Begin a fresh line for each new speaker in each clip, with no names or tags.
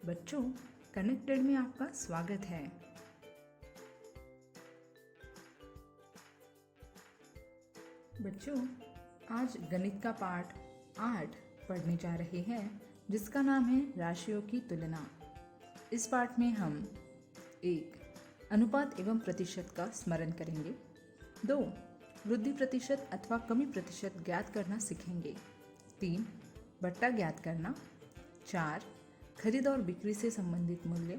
बच्चों, कनेक्टेड में आपका स्वागत है। बच्चों, आज गणित का पाठ 8 पढ़ने जा रहे हैं, जिसका नाम है राशियों की तुलना। इस पाठ में हम 1. अनुपात एवं प्रतिशत का स्मरण करेंगे। 2. वृद्धि प्रतिशत अथवा कमी प्रतिशत ज्ञात करना सीखेंगे। 3. बट्टा ज्ञात करना। 4. खरीद और बिक्री से संबंधित मूल्य।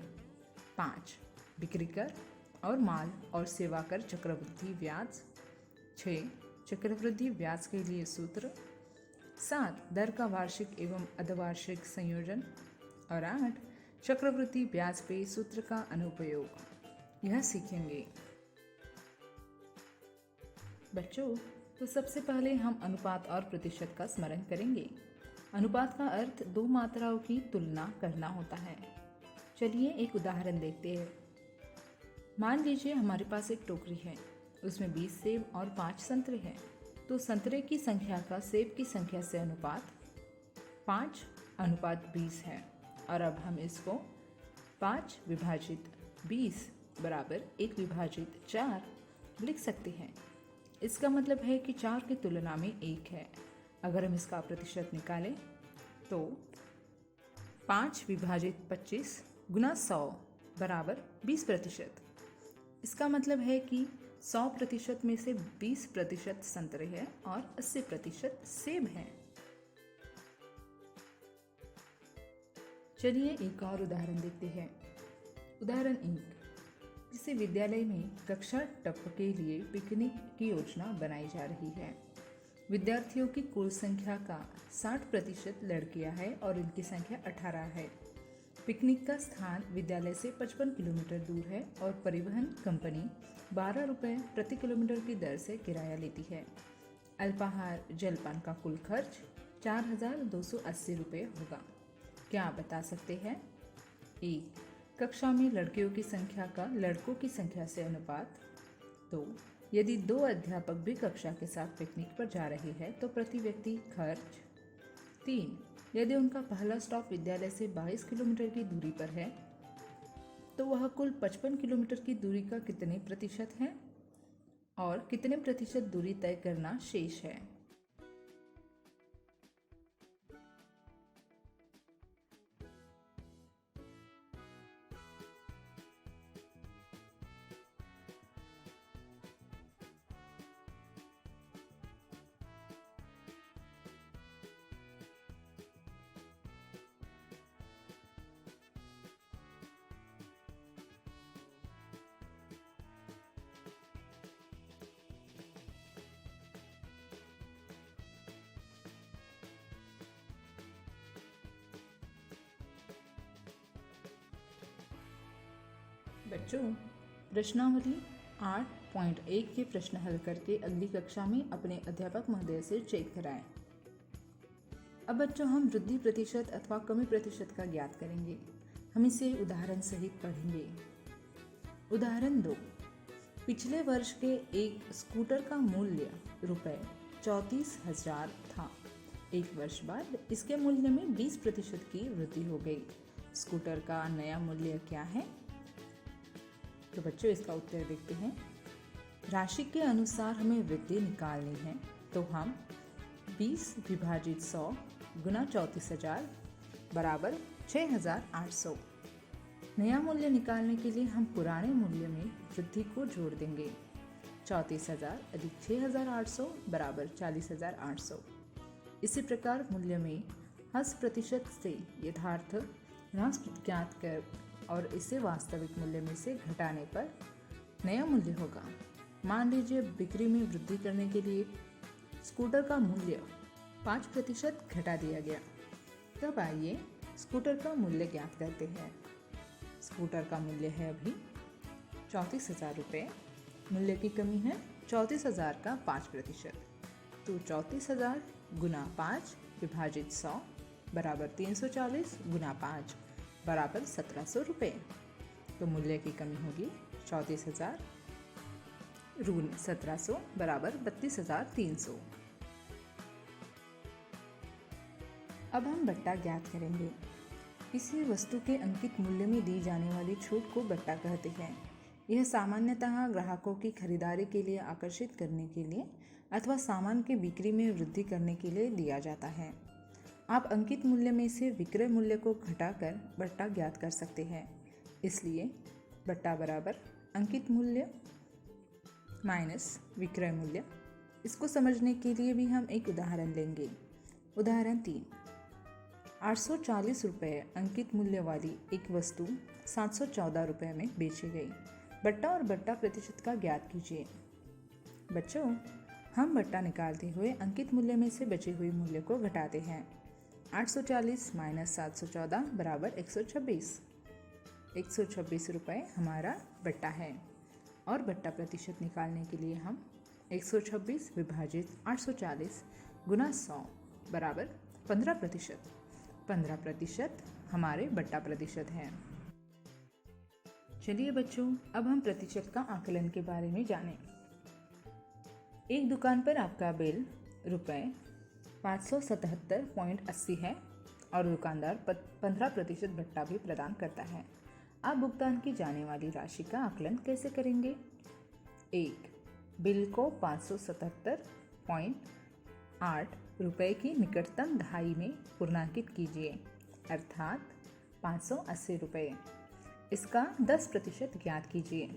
5. बिक्री कर और माल और सेवा कर चक्रवृद्धि ब्याज। 6. चक्रवृद्धि ब्याज के लिए सूत्र। 7. दर का वार्षिक एवं अर्धवार्षिक संयोजन। और 8. चक्रवृद्धि ब्याज पे सूत्र का अनुप्रयोग। यह सीखेंगे। बच्चों, तो सबसे पहले हम अनुपात और प्रतिशत का स्मरण करेंगे। अनुपात का अर्थ दो मात्राओं की तुलना करना होता है। चलिए एक उदाहरण देखते हैं। मान लीजिए हमारे पास एक टोकरी है, उसमें 20 सेब और 5 संतरे हैं। तो संतरे की संख्या का सेब की संख्या से अनुपात 5:20 है। और अब हम इसको 5 विभाजित 20 बराबर 1 विभाजित 4 लिख सकते हैं। इसका मतलब है कि 4 की तुलना में 1 है। अगर हम इसका प्रतिशत निकालें तो 5 विभाजित 25 गुना 100 बराबर 20%। इसका मतलब है कि 100% में से 20% संतरे हैं और 80% सेब हैं। चलिए एक और उदाहरण देखते हैं। उदाहरण 1। किसी विद्यालय में कक्षा टप्प के लिए पिकनिक की योजना बनाई जा रही है। विद्यार्थियों की कुल संख्या का 60% लड़कियां हैं और इनकी संख्या 18 है। पिकनिक का स्थान विद्यालय से 55 किलोमीटर दूर है और परिवहन कंपनी 12 रुपये प्रति किलोमीटर की दर से किराया लेती है। अल्पाहार जलपान का कुल खर्च 4,280 रुपये होगा। क्या आप बता सकते हैं? 1. कक्षा में लड़कियों की संख्या का लड़कों की संख्या से अनुपात। 2. यदि 2 अध्यापक भी कक्षा के साथ पिकनिक पर जा रहे हैं तो प्रति व्यक्ति खर्च। 3. यदि उनका पहला स्टॉप विद्यालय से 22 किलोमीटर की दूरी पर है तो वह कुल 55 किलोमीटर की दूरी का कितने प्रतिशत है और कितने प्रतिशत दूरी तय करना शेष है। बच्चों, प्रश्नावली 8.1 के प्रश्न हल करके अगली कक्षा में अपने अध्यापक महोदय से चेक कराएं। अब बच्चों, हम वृद्धि प्रतिशत अथवा कमी प्रतिशत का ज्ञात करेंगे। हम इसे उदाहरण सहित पढ़ेंगे। उदाहरण 2। पिछले वर्ष के एक स्कूटर का मूल्य ₹34,000 था। एक वर्ष बाद इसके मूल्य में 20% की वृद्धि हो गई। स्कूटर का नया मूल्य क्या है? तो बच्चों, इसका उत्तर देखते हैं। राशि के अनुसार हमें वृद्धि निकालनी है तो हम 20 विभाजित 100 गुना 34,000 बराबर 6,800। नया मूल्य निकालने के लिए हम पुराने मूल्य में वृद्धि को जोड़ देंगे। 34,000 अधिक 6,800 बराबर 40,800। इसी प्रकार मूल्य में ह्रास प्रतिशत से यथार्थ ह्रास ज्ञात कर और इसे वास्तविक मूल्य में से घटाने पर नया मूल्य होगा। मान लीजिए बिक्री में वृद्धि करने के लिए स्कूटर का मूल्य 5% घटा दिया गया। तब आइए स्कूटर का मूल्य ज्ञात करते हैं। स्कूटर का मूल्य है अभी 34,000 रुपये। मूल्य की कमी है 34,000 का 5%। तो 34,000 गुना 5 विभाजित 100 बराबर 340 गुना 5 बराबर 1,700 रुपये। तो मूल्य की कमी होगी 34,000 ऋण 1,700 बराबर 32,300। अब हम बट्टा ज्ञात करेंगे। किसी वस्तु के अंकित मूल्य में दी जाने वाली छूट को बट्टा कहते हैं। यह सामान्यतः ग्राहकों की खरीदारी के लिए आकर्षित करने के लिए अथवा सामान की बिक्री में वृद्धि करने के लिए दिया जाता है। आप अंकित मूल्य में से विक्रय मूल्य को घटाकर बट्टा ज्ञात कर सकते हैं। इसलिए बट्टा बराबर अंकित मूल्य माइनस विक्रय मूल्य। इसको समझने के लिए भी हम एक उदाहरण लेंगे। उदाहरण 3, 840 रुपये अंकित मूल्य वाली एक वस्तु 714 रुपये में बेची गई। बट्टा और बट्टा प्रतिशत का ज्ञात कीजिए। बच्चों, हम बट्टा निकालते हुए अंकित मूल्य में से बचे हुए मूल्य को घटाते हैं। 840 माइनस 714 बराबर 126। 126 रुपये हमारा बट्टा है। और बट्टा प्रतिशत निकालने के लिए हम 126 विभाजित 840 गुना 100 बराबर 15%। 15% हमारे बट्टा प्रतिशत है। चलिए बच्चों, अब हम प्रतिशत का आकलन के बारे में जानें। एक दुकान पर आपका बिल रुपये 577.80 है और दुकानदार 15% बट्टा भी प्रदान करता है। आप भुगतान की जाने वाली राशि का आकलन कैसे करेंगे? 1. बिल को 577.8 रुपये की निकटतम दहाई में पूर्णांकित कीजिए, अर्थात 580 रुपये। इसका 10% ज्ञात कीजिए,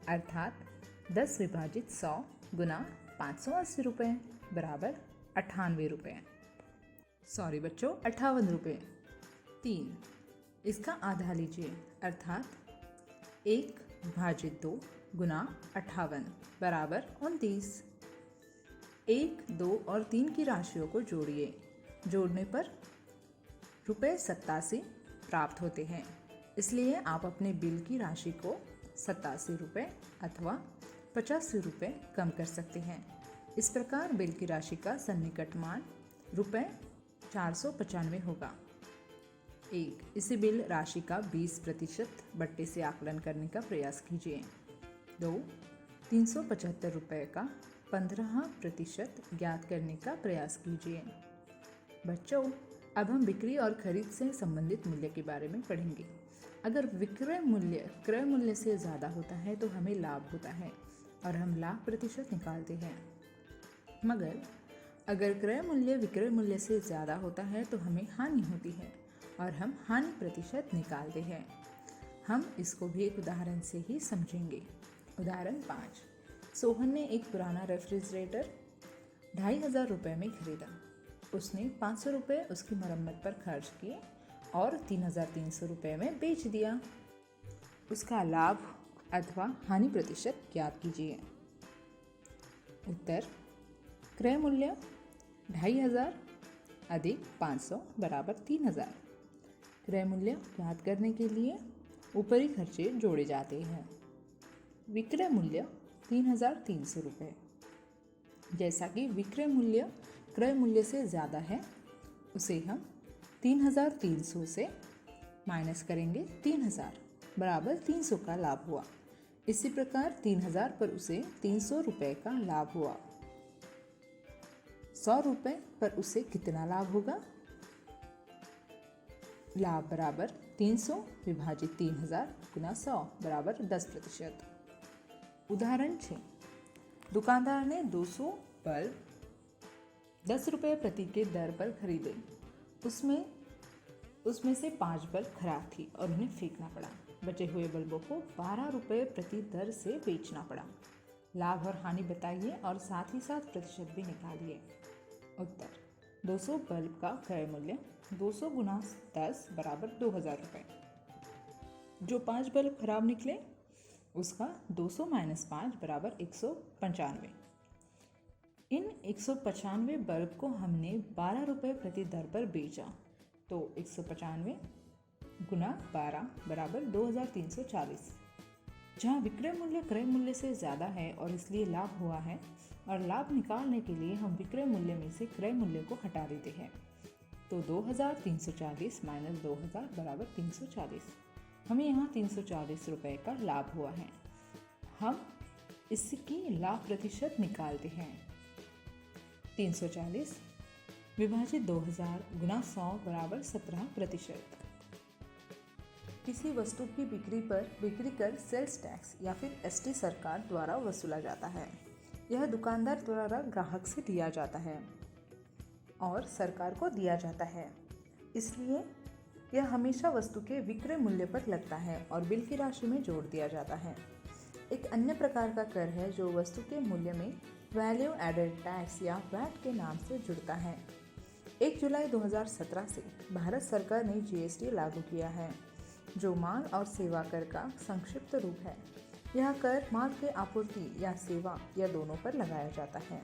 अर्थात 10 विभाजित 100 गुना 580 रुपये बराबर 98 रुपये। सॉरी बच्चों, 58 रुपये। 3. इसका आधा लीजिए, अर्थात 1 विभाजित 2 गुना 58 बराबर 29। 1, 2 और 3 की राशियों को जोड़िए। जोड़ने पर रुपये 87 प्राप्त होते हैं। इसलिए आप अपने बिल की राशि को 87 रुपये अथवा 85 रुपये कम कर सकते हैं। इस प्रकार बिल की राशि का सन्निकट मान रुपये 495 होगा। 1. इसी बिल राशि का 20% बट्टे से आकलन करने का प्रयास कीजिए। 2. 375 रुपये का 15% ज्ञात करने का प्रयास कीजिए। बच्चों, अब हम बिक्री और खरीद से संबंधित मूल्य के बारे में पढ़ेंगे। अगर विक्रय मूल्य क्रय मूल्य से ज़्यादा होता है तो हमें लाभ होता है और हम लाभ प्रतिशत निकालते हैं। मगर अगर क्रय मूल्य विक्रय मूल्य से ज़्यादा होता है तो हमें हानि होती है और हम हानि प्रतिशत निकालते हैं। हम इसको भी एक उदाहरण से ही समझेंगे। उदाहरण 5, सोहन ने एक पुराना रेफ्रिजरेटर 2500 रुपये में खरीदा। उसने 500 रुपये उसकी मरम्मत पर खर्च किए और 3300 रुपये में बेच दिया। उसका लाभ अथवा हानि प्रतिशत ज्ञात कीजिए। उत्तर: क्रय मूल्य 2500 अधिक 500 बराबर 3000। क्रय मूल्य ज्ञात करने के लिए ऊपरी खर्चे जोड़े जाते हैं। विक्रय मूल्य 3300 रुपये। जैसा कि विक्रय मूल्य क्रय मूल्य से ज़्यादा है, उसे हम 3300 से माइनस करेंगे 3000 बराबर 300 का लाभ हुआ। इसी प्रकार 3000 पर उसे 300 रुपये का लाभ हुआ। 100 रुपये पर उसे कितना लाभ होगा? लाभ बराबर 300 विभाजित 3000 गुना 100 बराबर 10%। उदाहरण 6, दुकानदार ने 200 बल्ब 10 रुपये प्रति के दर पर खरीदे। उसमें से 5 बल्ब खराब थी और उन्हें फेंकना पड़ा। बचे हुए बल्बों को 12 रुपये प्रति दर से बेचना पड़ा। लाभ और हानि बताइए और साथ ही साथ प्रतिशत भी निकालिए। उत्तर: 200 बल्ब का क्रय मूल्य 200 गुना 10 बराबर 2000 रुपये। जो 5 बल्ब खराब निकले उसका 200 माइनस 5 बराबर 195। इन 195 बल्ब को हमने 12 रुपये प्रति दर पर बेचा, तो 195 गुना 12 बराबर 2340। जहाँ विक्रय मूल्य क्रय मूल्य से ज़्यादा है और इसलिए लाभ हुआ है, और लाभ निकालने के लिए हम विक्रय मूल्य में से क्रय मूल्य को हटा देते हैं, तो 2340 माइनस 2000 बराबर 340। हमें यहाँ 340 रुपये का लाभ हुआ है। हम इसकी लाभ प्रतिशत निकालते हैं। 340 विभाजित 2000 गुना 100 बराबर 17%। किसी वस्तु की बिक्री पर बिक्री कर सेल्स टैक्स या फिर एसटी सरकार द्वारा वसूला जाता है। यह दुकानदार द्वारा ग्राहक से लिया जाता है और सरकार को दिया जाता है, इसलिए यह हमेशा वस्तु के विक्रय मूल्य पर लगता है और बिल की राशि में जोड़ दिया जाता है। एक अन्य प्रकार का कर है जो वस्तु के मूल्य में वैल्यू एडेड टैक्स या वैट के नाम से जुड़ता है। 1 जुलाई 2017 से भारत सरकार ने जीएसटी लागू किया है, जो माल और सेवा कर का संक्षिप्त रूप है। यह कर माल के आपूर्ति या सेवा या दोनों पर लगाया जाता है।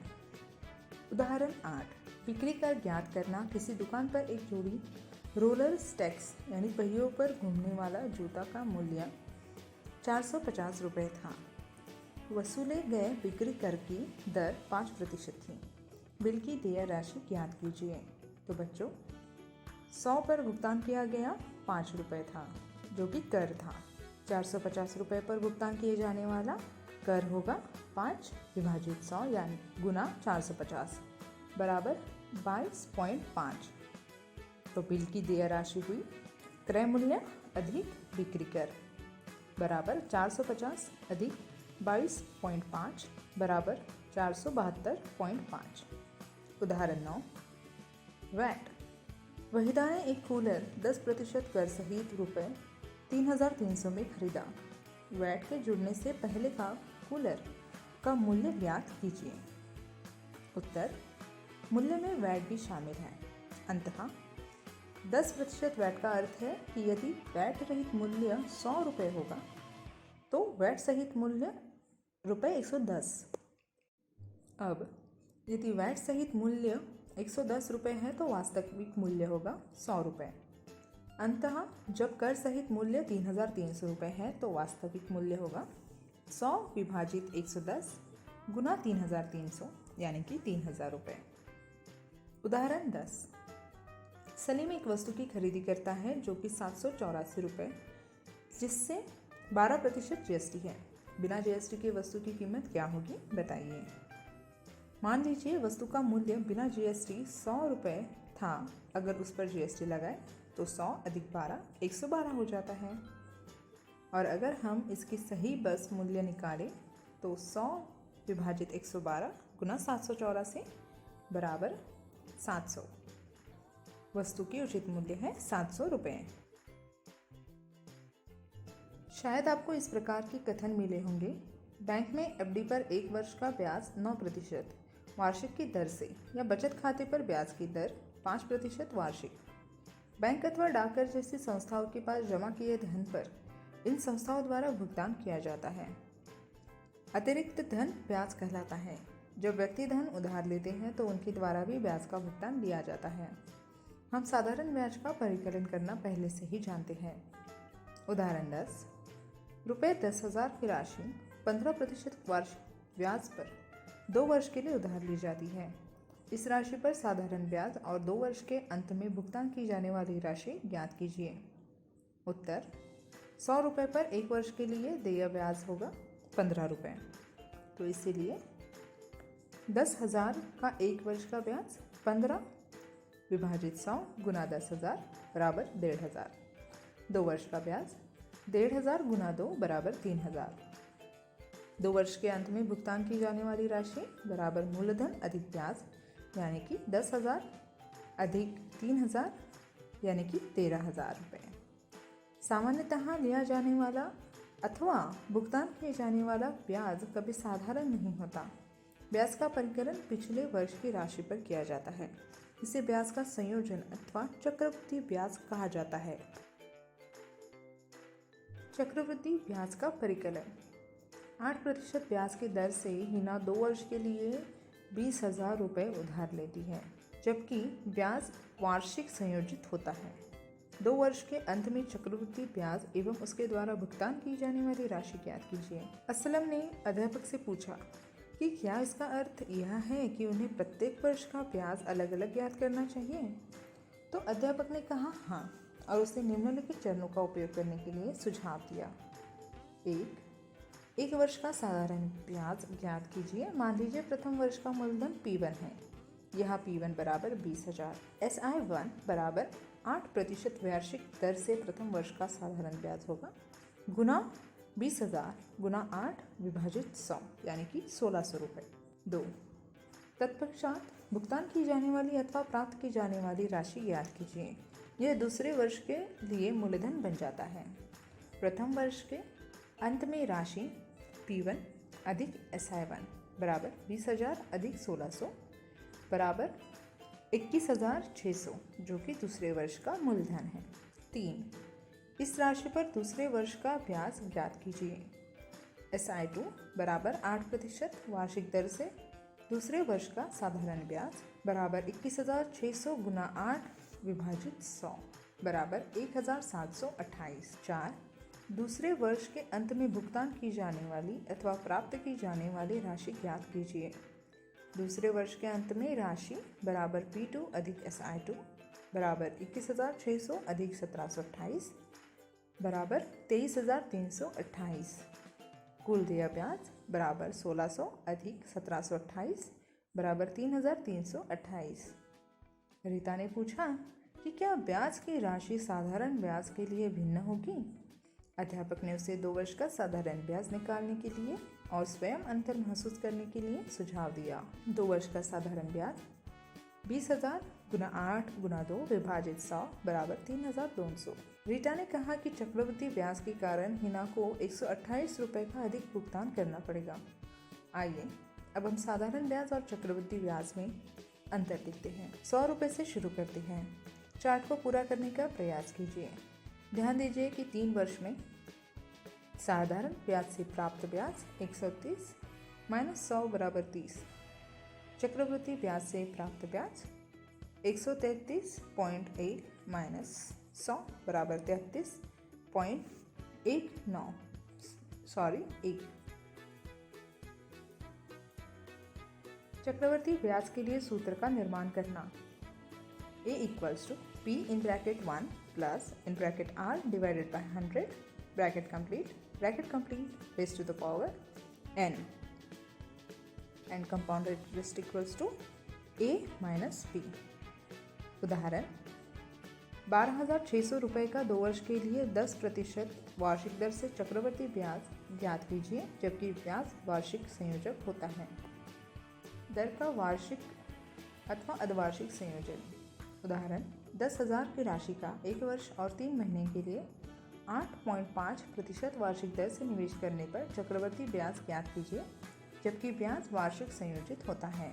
उदाहरण 8, बिक्री कर ज्ञात करना। किसी दुकान पर एक जोड़ी रोलर स्टेक्स यानी पहियों पर घूमने वाला जूता का मूल्य 450 रुपये था। वसूले गए बिक्री कर की दर 5% थी। बिल की देय राशि ज्ञात कीजिए। तो बच्चों, 100 पर भुगतान किया गया 5 रुपये था, जो कि कर था। 450 रुपये पर भुगतान किए जाने वाला कर होगा 5 विभाजित 100 यानी गुना 450 बराबर 22.5। तो बिल की देय राशि हुई क्रय मूल्य अधिक बिक्री कर बराबर 450 अधिक 22.5 बराबर 472.5। उदाहरण 9, वैट। वहीदा ने एक कूलर 10% कर सहित रुपये 3,300 में खरीदा। वैट के जुड़ने से पहले का कूलर का मूल्य ज्ञात कीजिए। उत्तर, मूल्य में वैट भी शामिल है। अंततः 10% वैट का अर्थ है कि यदि वैट रहित मूल्य 100 रुपये होगा तो वैट सहित मूल्य रुपये 110। अब यदि वैट सहित मूल्य 110 रुपये है तो वास्तविक मूल्य होगा 100 रुपये। अंततः जब कर सहित मूल्य 3,300 रुपये है तो वास्तविक मूल्य होगा 100 विभाजित 110 गुना 3,300 यानी कि 3,000 रुपये। उदाहरण 10, सलीम एक वस्तु की खरीदी करता है जो कि 784 रुपये, जिससे 12% जीएसटी है। बिना जीएसटी के वस्तु की कीमत क्या होगी बताइए। मान लीजिए वस्तु का मूल्य बिना जीएसटी 100 रुपये था। अगर उस पर जीएसटी लगाए तो 100 अधिक 12 112 हो जाता है। और अगर हम इसकी सही बस मूल्य निकालें तो 100 विभाजित 112 गुना 784 बराबर 700। वस्तु की उचित मूल्य है 700 रुपये। शायद आपको इस प्रकार के कथन मिले होंगे। बैंक में एफडी पर 1 वर्ष का ब्याज 9% वार्षिक की दर से, या बचत खाते पर ब्याज की दर 5% वार्षिक। बैंक अथवा डाकघर जैसी संस्थाओं के पास जमा किए धन पर इन संस्थाओं द्वारा भुगतान किया जाता है। अतिरिक्त धन ब्याज कहलाता है। जब व्यक्ति धन उधार लेते हैं तो उनके द्वारा भी ब्याज का भुगतान लिया जाता है। हम साधारण ब्याज का परिकलन करना पहले से ही जानते हैं। उदाहरण 10, रुपये 10,000 की राशि 15% वार्षिक ब्याज पर 2 वर्ष के लिए उधार ली जाती है। इस राशि पर साधारण ब्याज और 2 वर्ष के अंत में भुगतान की जाने वाली राशि ज्ञात कीजिए। उत्तर, 100 रुपये पर 1 वर्ष के लिए देय ब्याज होगा 15 रुपये। तो इसीलिए 10,000 का 1 वर्ष का ब्याज 15 विभाजित 100 गुना 10,000 बराबर 1,500। 2 वर्ष का ब्याज 1,500 गुना 2 बराबर 3,000। 2 वर्ष के अंत में भुगतान की जाने वाली राशि बराबर मूलधन अधिक ब्याज यानी कि 10,000 अधिक 3,000 यानी कि 13,000 रुपये। सामान्यतः लिया जाने वाला अथवा भुगतान किए जाने वाला ब्याज कभी साधारण नहीं होता। ब्याज का परिकलन पिछले वर्ष की राशि पर किया जाता है। इसे ब्याज का संयोजन अथवा चक्रवृद्धि ब्याज कहा जाता है। चक्रवृद्धि ब्याज का परिकलन 8% ब्याज की दर से हिना 2 वर्ष के लिए 20,000 रुपये उधार लेती है, जबकि ब्याज वार्षिक संयोजित होता है। 2 वर्ष के अंत में चक्रवृद्धि ब्याज एवं उसके द्वारा भुगतान की जाने वाली राशि ज्ञात कीजिए। असलम ने अध्यापक से पूछा कि क्या इसका अर्थ यह है कि उन्हें प्रत्येक वर्ष का ब्याज अलग अलग ज्ञात करना चाहिए। तो अध्यापक ने कहा हाँ, और उसे निम्नलिखित चरणों का उपयोग करने के लिए सुझाव दिया। 1 वर्ष का साधारण ब्याज ज्ञात कीजिए। मान लीजिए प्रथम वर्ष का मूलधन P1 है। यह P1 बराबर 20,000, SI1 बराबर 8% वार्षिक दर से प्रथम वर्ष का साधारण ब्याज होगा गुना 20,000 गुना 8 विभाजित 100 यानी कि 1,600 रुपये। 2, तत्पश्चात भुगतान की जाने वाली अथवा प्राप्त की जाने वाली राशि ज्ञात कीजिए। यह दूसरे वर्ष के लिए मूलधन बन जाता है। प्रथम वर्ष के अंत में राशि P1 अधिक SI1 बराबर 20,000 अधिक 1,600 बराबर 21,600 जो कि दूसरे वर्ष का मूलधन है। 3, इस राशि पर दूसरे वर्ष का ब्याज ज्ञात कीजिए। SI2 बराबर 8% वार्षिक दर से दूसरे वर्ष का साधारण ब्याज बराबर 21,600 गुना 8 विभाजित 100 बराबर 1,728। 4, दूसरे वर्ष के अंत में भुगतान की जाने वाली अथवा प्राप्त की जाने वाली राशि ज्ञात कीजिए। दूसरे वर्ष के अंत में राशि बराबर P2 अधिक SI2 बराबर 21,600 अधिक 1,728 बराबर 23,328। कुल देय ब्याज बराबर 1,600 अधिक 1,728 बराबर 3,328। रीता ने पूछा कि क्या ब्याज की राशि साधारण ब्याज के लिए भिन्न होगी। अध्यापक ने उसे 2 वर्ष का साधारण ब्याज निकालने के लिए और स्वयं अंतर महसूस करने के लिए सुझाव दिया। 2 वर्ष का साधारण ब्याज 20,000 गुना 8 गुना 2 विभाजित 100 बराबर 3,200। रीटा ने कहा कि चक्रवृद्धि ब्याज के कारण हिना को 128 रुपये का अधिक भुगतान करना पड़ेगा। आइए अब हम साधारण ब्याज और चक्रवृद्धि ब्याज में अंतर देखते हैं। 100 रुपये से शुरू करते हैं। चार्ट को पूरा करने का प्रयास कीजिए। ध्यान दीजिए कि 3 वर्ष में साधारण ब्याज से प्राप्त ब्याज 130 माइनस 100 बराबर 30। चक्रवृद्धि ब्याज से प्राप्त ब्याज 133.8 माइनस 100 बराबर 33.1। चक्रवृद्धि ब्याज के लिए सूत्र का निर्माण करना। A equals to P in bracket 1 plus in bracket R divided by 100 bracket complete raise to the power n and compound interest equals to A minus P। उदाहरण 12,600 रुपये का 2 वर्ष के लिए 10% वार्षिक दर से चक्रवृद्धि ब्याज ज्ञात कीजिए जबकि ब्याज वार्षिक संयोजक होता है। दर का वार्षिक अथवा अर्धवार्षिक संयोजन। उदाहरण 10,000 की राशि का 1 वर्ष और 3 महीने के लिए 8.5% वार्षिक दर से निवेश करने पर चक्रवृद्धि ब्याज ज्ञात कीजिए जबकि ब्याज वार्षिक संयोजित होता है।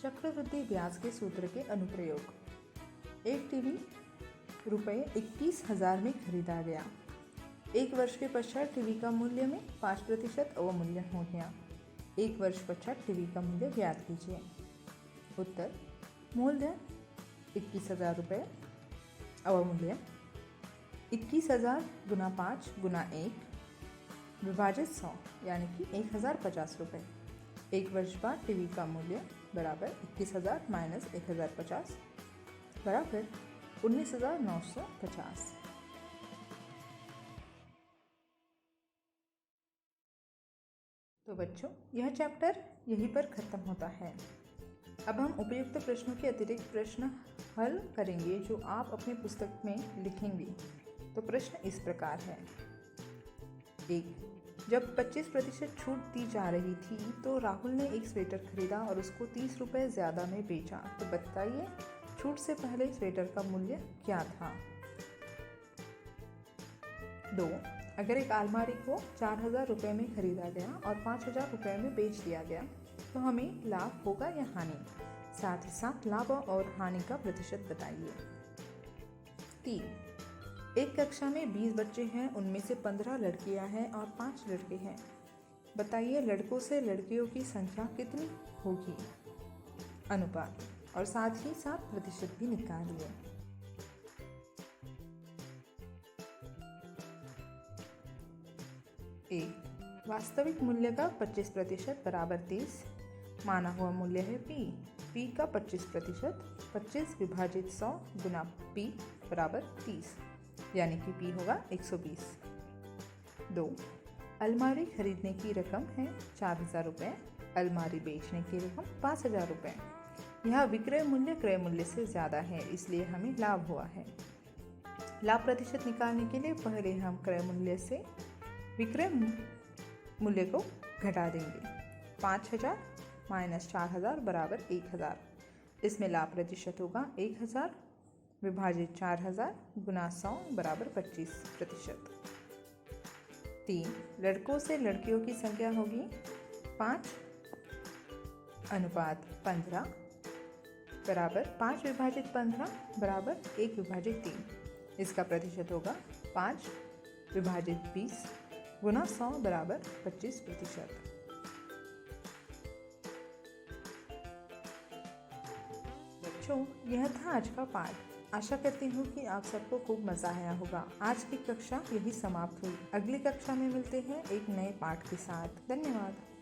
चक्रवृद्धि ब्याज के सूत्र के अनुप्रयोग। एक टीवी रुपये 21,000 में खरीदा गया। 1 वर्ष के पश्चात टीवी का मूल्य में 5% अवमूल्यन हो गया। 1 वर्ष पश्चात टीवी का मूल्य ज्ञात कीजिए। उत्तर मूलधन 21,000 रुपये, अवमूल्यन 21,000 गुना 5 गुना 1 विभाजित 100 यानी कि 1,050 रुपये। 1 वर्ष बाद टीवी का मूल्य बराबर 21,000 माइनस 1,050 बराबर 19,950। तो बच्चों यह चैप्टर यहीं पर ख़त्म होता है। अब हम उपयुक्त प्रश्नों के अतिरिक्त प्रश्न हल करेंगे जो आप अपनी पुस्तक में लिखेंगे। तो प्रश्न इस प्रकार है। 1, जब 25% छूट दी जा रही थी तो राहुल ने एक स्वेटर खरीदा और उसको 30 रुपये ज़्यादा में बेचा। तो बताइए छूट से पहले स्वेटर का मूल्य क्या था। 2, अगर एक अलमारी को 4,000 रुपये में खरीदा गया और 5,000 रुपये में बेच दिया गया तो हमें लाभ होगा या हानि। साथ ही साथ लाभ और हानि का प्रतिशत बताइए। 3, एक कक्षा में 20 बच्चे हैं, उनमें से 15 लड़कियां हैं और 5 लड़के हैं। बताइए लड़कों से लड़कियों की संख्या कितनी होगी। अनुपात और साथ ही साथ प्रतिशत भी निकालिए। ए, वास्तविक मूल्य का 25% बराबर 30। माना हुआ मूल्य है P का 25%, 25 विभाजित 100 गुना P बराबर 30 यानी कि P होगा 120। 2, अलमारी खरीदने की रकम है 4,000 रुपये। अलमारी बेचने की रकम 5,000 रुपये। यह विक्रय मूल्य क्रय मूल्य से ज़्यादा है, इसलिए हमें लाभ हुआ है। लाभ प्रतिशत निकालने के लिए पहले हम क्रय मूल्य से विक्रय मूल्य को घटा देंगे। 5,000 माइनस 4,000 बराबर 1,000। इसमें लाभ प्रतिशत होगा 1,000 विभाजित 4,000 गुना 100 बराबर 25%। 3. लड़कों से लड़कियों की संख्या होगी 5:15 बराबर 5 विभाजित 15 बराबर 1 विभाजित 3। इसका प्रतिशत होगा 5 विभाजित 20 गुना 100 बराबर 25%। बच्चों, यह था आज का पाठ। आशा करती हूँ कि आप सबको खूब मज़ा आया होगा। आज की कक्षा यही समाप्त हुई। अगली कक्षा में मिलते हैं एक नए पाठ के साथ। धन्यवाद।